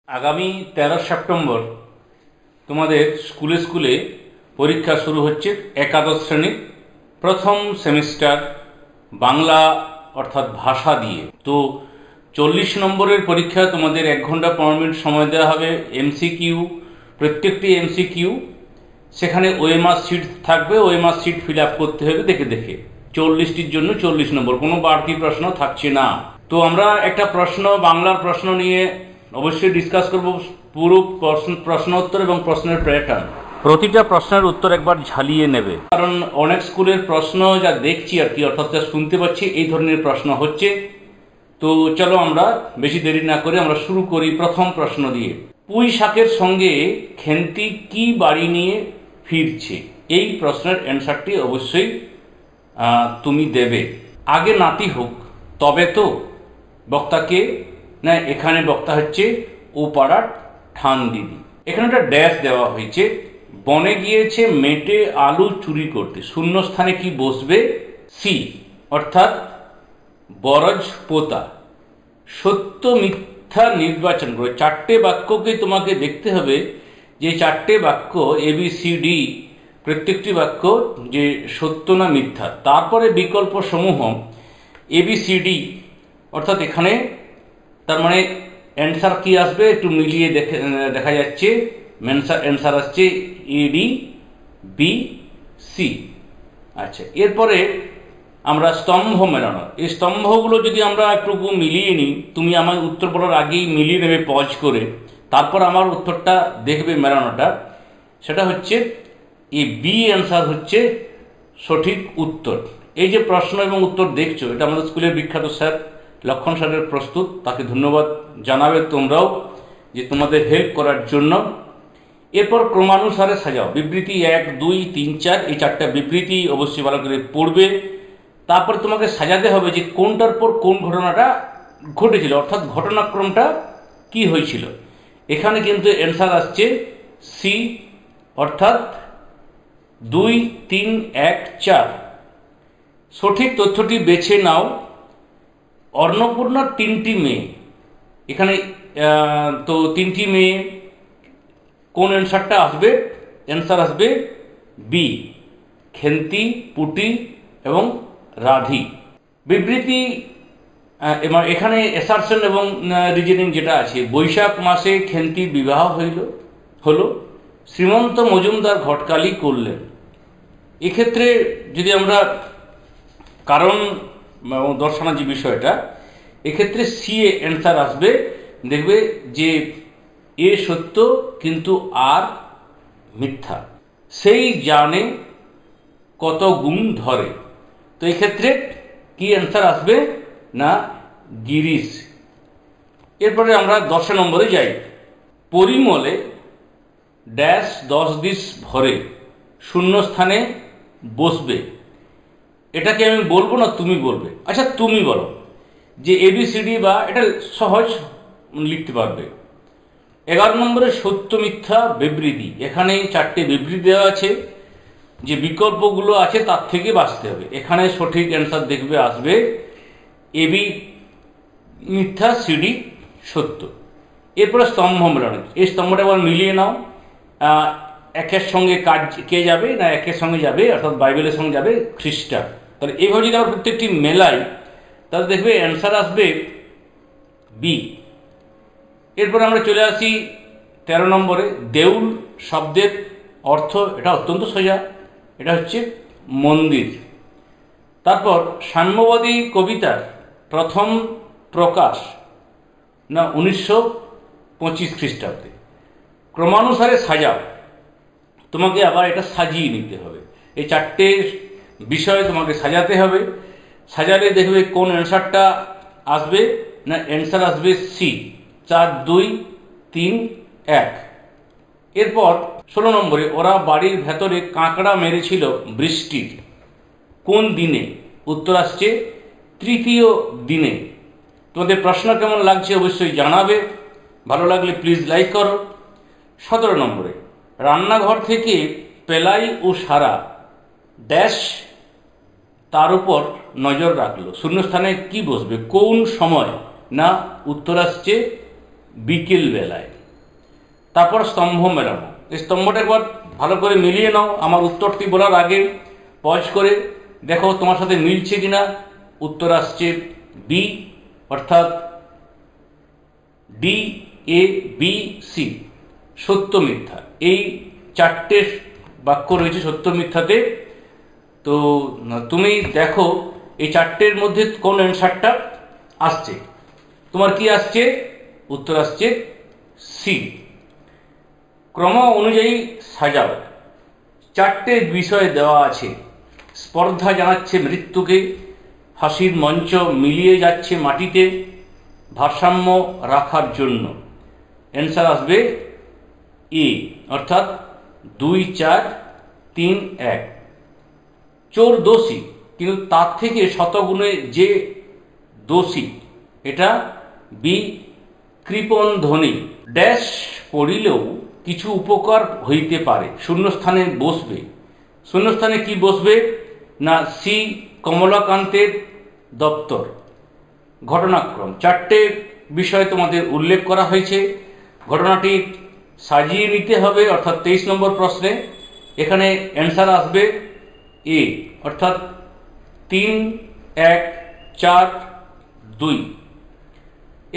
আগামী 13 সেপ্টেম্বর তোমাদের স্কুলে স্কুলে পরীক্ষা শুরু হচ্ছে। একাদশ শ্রেণীর প্রথম সেমিস্টার বাংলা অর্থাৎ ভাষা দিয়ে। তো 40 নম্বরের পরীক্ষা। তোমাদের 1 ঘন্টা 15 মিনিট সময় দেওয়া হবে। এমসিকিউ, প্রত্যেকটি এমসিকিউ, সেখানে ওএমআর শিট থাকবে। ওএমআর শিট ফিল আপ করতে হবে দেখে দেখে। 40টির জন্য 40 নম্বর, কোনো বাড়তি প্রশ্ন থাকছে না। তো আমরা একটা প্রশ্ন, বাংলার প্রশ্ন নিয়ে অবশ্যই ডিসকাস করব। পুরো প্রশ্নোত্তর এবং প্রশ্নের প্যাটার্ন, প্রতিটা প্রশ্নের উত্তর একবার ঝালিয়ে নেবে, কারণ অনেক স্কুলের প্রশ্ন যা দেখছি আর কি, অর্থাৎ যা শুনতে পাচ্ছি এই ধরনের প্রশ্ন হচ্ছে। তো চলো আমরা বেশি দেরি না করে আমরা শুরু করি প্রথম প্রশ্ন দিয়ে। পুঁই শাকের সঙ্গে খেন্তি কি বাড়ি নিয়ে ফিরছে? এই প্রশ্নের অ্যান্সারটি অবশ্যই তুমি দেবে। আগে নাতি হোক তবে তো। বক্তাকে না, এখানে বক্তা হচ্ছে ও পাড়ার ঠান দিদি। এখানে একটা ড্যাশ দেওয়া হয়েছে। বনে গিয়েছে মেটে আলু চুরি করতে, শূন্যস্থানে কি বসবে? সি, অর্থাৎ বরজ পোতা। সত্য মিথ্যা নির্বাচন করে 4টে বাক্যকে তোমাকে দেখতে হবে, যে 4টে বাক্য ABCD, প্রত্যেকটি বাক্য যে সত্য না মিথ্যা। তারপরে বিকল্প সমূহ ABCD, অর্থাৎ এখানে তার মানে অ্যান্সার কি আসবে একটু মিলিয়ে দেখা যাচ্ছে। অ্যান্সার আসছে ADBC। আচ্ছা, এরপরে আমরা স্তম্ভ মেলানো। এই স্তম্ভগুলো যদি আমরা একটু মিলিয়ে নিই, তুমি আমার উত্তর বলার আগেই মিলিয়ে নেবে পজ করে, তারপর আমার উত্তরটা দেখবে মেলানোটা। সেটা হচ্ছে এই বি অ্যান্সার হচ্ছে সঠিক উত্তর। এই যে প্রশ্ন এবং উত্তর দেখছো, এটা আমাদের স্কুলের বিখ্যাত স্যার লক্ষণ স্যারের প্রস্তুত। তাকে ধন্যবাদ জানাবে তোমরাও, যে তোমাদের হেল্প করার জন্য। এরপর ক্রমানুসারে সাজাও। বিবৃতি 1, 2, 3, 4, এই 4টা বিবৃতি অবশ্যই ভালো করে পড়বে। তারপর তোমাকে সাজাতে হবে যে কোনটার পর কোন ঘটনাটা ঘটেছিল, অর্থাৎ ঘটনাক্রমটা কি হয়েছিল। এখানে কিন্তু অ্যান্সার আসছে সি, অর্থাৎ 2, 3, 1, 4। সঠিক তথ্যটি বেছে নাও। অন্নপূর্ণার 3টি মেয়ে, এখানে তো 3টি মেয়ে, কোন অ্যান্সারটা আসবে? অ্যান্সার আসবে বি, খেন্তি, পুটি এবং রাধি। বিবৃতি এখানে অ্যাসারশন এবং রিজনিং যেটা আছে, বৈশাখ মাসে খেন্তির বিবাহ হলো, শ্রীমন্ত মজুমদার ঘটকালি করলেন। এক্ষেত্রে যদি আমরা কারণ দর্শানোর যে বিষয়টা, এক্ষেত্রে সি এ অ্যান্সার আসবে। দেখবে যে এ সত্য কিন্তু আর মিথ্যা, সেই জানে কত গুণ ধরে। তো এক্ষেত্রে কি অ্যান্সার আসবে না গিরিশ। এরপরে আমরা 10 নম্বরে যাই। পরিমলে ড্যাশ 10 দিস ভরে শূন্যস্থানে বসবে। এটাকে আমি বলবো না তুমি বলবে? আচ্ছা, তুমি বলো যে ABCD, বা এটা সহজ লিখতে পারবে। 11 নম্বরে সত্য মিথ্যা বিবৃতি। এখানে 4টে বিবৃতি দেওয়া আছে, যে বিকল্পগুলো আছে তার থেকে বাঁচতে হবে। এখানে সঠিক অ্যান্সার দেখবে আসবে AB মিথ্যা, CD সত্য। এরপরে স্তম্ভ মেলানো। এই স্তম্ভটা আবার মিলিয়ে নাও। একের সঙ্গে কে যাবে না একের সঙ্গে যাবে, অর্থাৎ বাইবেলের সঙ্গে যাবে খ্রিস্টান। তাহলে এইভাবে যদি আমরা প্রত্যেকটি মেলাই, তাহলে দেখবে অ্যান্সার আসবে বি। এরপরে আমরা চলে আসি 13 নম্বরে। দেউল শব্দের অর্থ, এটা অত্যন্ত সোজা, এটা হচ্ছে মন্দির। তারপর সাম্যবাদী কবিতার প্রথম প্রকাশ না 1925 খ্রিস্টাব্দে। ক্রমানুসারে সাজাও। তোমাকে আবার এটা সাজিয়ে নিতে হবে। এই 4টে বিষয় তোমাকে সাজাতে হবে। সাজালে দেখবে কোন অ্যান্সারটা আসবে না অ্যান্সার আসবে সি, 4, 2, 3, 1। এরপর 16 নম্বরে, ওরা বাড়ির ভেতরে কাঁকড়া মেরেছিল বৃষ্টির কোন দিনে? উত্তর আসছে তৃতীয় দিনে। তোমাদের প্রশ্ন কেমন লাগছে অবশ্যই জানাবে। ভালো লাগলে প্লিজ লাইক করো। 17 নম্বরে, রান্নাঘর থেকে পেলাই ও সারা ড্যাশ তার উপর নজর রাখলো, শূন্যস্থানে কি বসবে? কোন সময়? না উত্তর আসছে বিকেল বেলায়। তারপর স্তম্ভ মেলানো। এই স্তম্ভটা একবার ভালো করে মিলিয়ে নাও। আমার উত্তরটি বলার আগে পজ করে দেখো তোমার সাথে মিলছে কিনা। উত্তর আসছে বি, অর্থাৎ DABC, সত্য মিথ্যা। এই 4টে বাক্য রয়েছে সত্য মিথ্যাতে। তো তুমি দেখো এই 4টের মধ্যে কোন অ্যান্সারটা আসছে। তোমার কি আসছে? উত্তর আসছে সি। ক্রম অনুযায়ী সাজাও। 4টে বিষয় দেওয়া আছে। স্পর্ধা জানাচ্ছে মৃত্যুকে, ফাঁসির মঞ্চ মিলিয়ে যাচ্ছে মাটিতে, ভারসাম্য রাখার জন্য। অ্যান্সার আসবে এ, অর্থাৎ 2, 4, 3, 1। চোর দোষী, কিন্তু তার থেকে শতগুণে যে দোষী, এটা বি। কৃপণ ধ্বনি। ড্যাশ পড়িলেও কিছু উপকার হইতে পারে, শূন্যস্থানে বসবে। শূন্যস্থানে কি বসবে? না সি, কমলাকান্তের দপ্তর। ঘটনাক্রম। 4টে বিষয় তোমাদের উল্লেখ করা হয়েছে। ঘটনাটি সাজিয়ে নিতে হবে, অর্থাৎ 23 নম্বর প্রশ্নে। এখানে অ্যান্সার আসবে এ, অর্থাৎ 3, 1, 4, 2।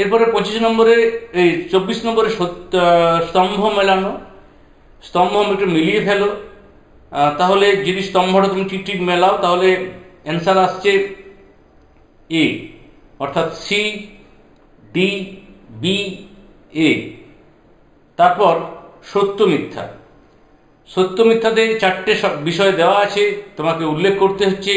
এরপরে 25 নম্বরে, এই 24 নম্বরে স্তম্ভ মেলানো। স্তম্ভ একটু মিলিয়ে ফেলো। তাহলে যদি স্তম্ভটা তুমি ঠিক ঠিক মেলাও তাহলে অ্যান্সার আসছে এ, অর্থাৎ CDBA। তারপর সত্য মিথ্যা। সত্য মিথ্যাতে 4টে বিষয় দেওয়া আছে, তোমাকে উল্লেখ করতে হচ্ছে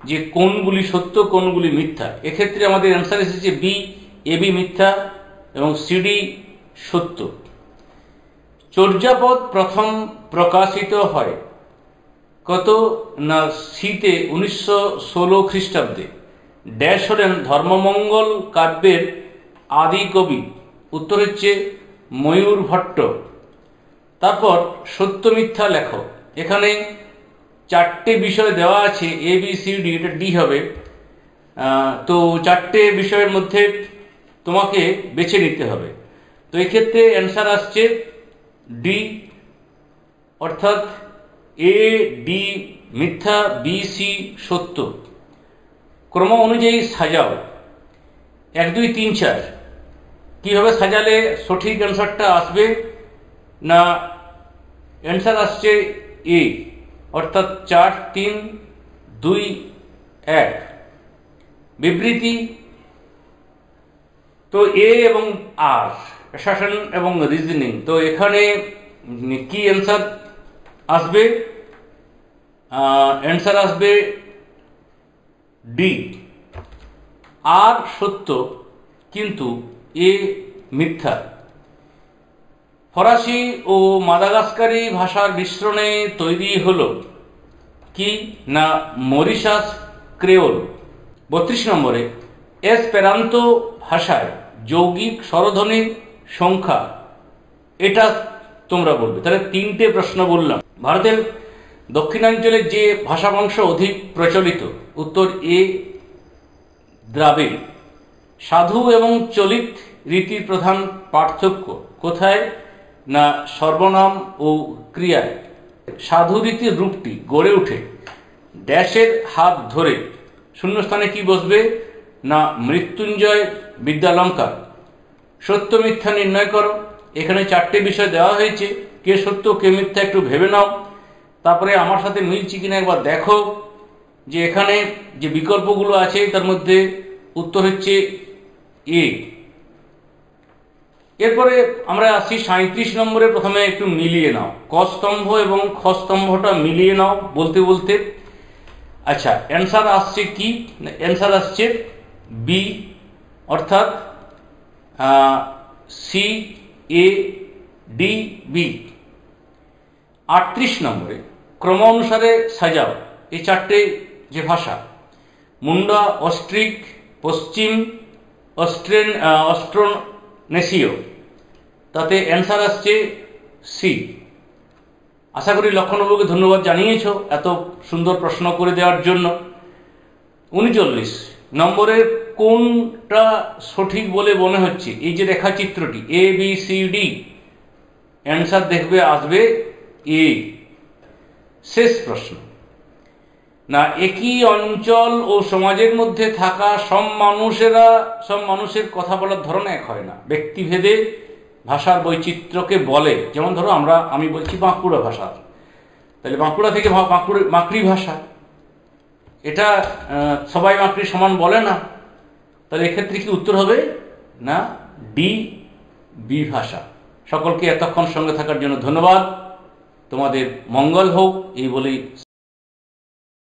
যে কোনগুলি সত্য কোনগুলি মিথ্যা। এক্ষেত্রে আমাদের অ্যান্সার এসেছে বি, AB মিথ্যা এবং CD সত্য। চর্যাপদ প্রথম প্রকাশিত হয় কত? না সিতে 1916 খ্রিস্টাব্দে। ড্যাশ হলেন ধর্মমঙ্গল কাব্যের আদি কবি। উত্তর হচ্ছে ময়ূর ভট্ট। তারপর সত্য মিথ্যা লেখো। এখানে 4টে বিষয় দেওয়া আছে, ABCD, এটা ডি হবে। তো 4টে বিষয়ের মধ্যে তোমাকে বেছে নিতে হবে। তো এক্ষেত্রে অ্যান্সার আসছে ডি, অর্থাৎ AD মিথ্যা, BC সত্য। ক্রম অনুযায়ী সাজাও। 1, 2, 3, 4 কীভাবে সাজালে সঠিক অ্যান্সারটা আসবে? না অ্যান্সার আসছে এ, অর্থাৎ 4, 3, 2, 1। বিবৃতি। তো এ এবং আর, অ্যাসারশন এবং রিজনিং। তো এখানে কি অ্যান্সার আসবে? অ্যান্সার আসবে ডি, আর সত্য কিন্তু এ মিথ্যা। ফরাসি ও মাদাগাস্কারি ভাষার মিশ্রণে তৈরি হলো কি? না মরিশাস ক্রেওল। 32 নম্বরে এসপেরান্তো ভাষায় যৌগিক স্বরধ্বনির সংখ্যা, এটা তোমরা বলবে। তাহলে 3টে প্রশ্ন বললাম। ভারতের দক্ষিণাঞ্চলে যে ভাষা বংশ অধিক প্রচলিত? উত্তর এ, দ্রাবিড়। সাধু এবং চলিত রীতির প্রধান পার্থক্য কোথায়? না সর্বনাম ও ক্রিয়ায়। সাধু রীতির রূপটি গড়ে ওঠে ড্যাশের হাত ধরে। শূন্যস্থানে কি বসবে? না মৃত্যুঞ্জয় বিদ্যালঙ্কার। সত্য মিথ্যা নির্ণয় করো। এখানে 4টে বিষয় দেওয়া হয়েছে, কে সত্য কে মিথ্যা একটু ভেবে নাও। তারপরে আমার সাথে মিলছে কিনা একবার দেখো যে এখানে যে বিকল্পগুলো আছে তার মধ্যে উত্তর হচ্ছে এ। এরপরে আমরা আসি 37 নম্বরে। প্রথমে একটু মিলিয়ে নাও, ক স্তম্ভ এবং খ স্তম্ভটা মিলিয়ে নাও বলতে বলতে। আচ্ছা, অ্যান্সার আসছে কি? অ্যান্সার আসছে বি, অর্থাৎ CADB। 38 নম্বরে ক্রম অনুসারে সাজাও। এই 4টে যে ভাষা, মুন্ডা অস্ট্রিক, পশ্চিম অস্ট্রোনেশীয়, তাতে অ্যান্সার আসছে সি। আশা করি লক্ষণবাবুকে ধন্যবাদ জানিয়েছ এত সুন্দর প্রশ্ন করে দেওয়ার জন্য। 39 নম্বরের কোনটা সঠিক বলে মনে হচ্ছে? এই যে রেখাচিত্রটি ABCD, অ্যান্সার দেখবে আসবে এ। শেষ প্রশ্ন, না একই অঞ্চল ও সমাজের মধ্যে থাকা সব মানুষের কথা বলার ধরন এক হয় না, ব্যক্তিভেদে ভাষার বৈচিত্র্যকে বলে। যেমন ধরো আমি বলছি বাঁকুড়া ভাষা, তাহলে বাঁকুড়া থেকে মাকড়ি ভাষা, এটা সবাই মাকড়ি সমান বলে না। তাহলে এক্ষেত্রে কি উত্তর হবে? না, ডি, বি ভাষা। সকলকে এতক্ষণ সঙ্গে থাকার জন্য ধন্যবাদ। তোমাদের মঙ্গল হোক এই বলেই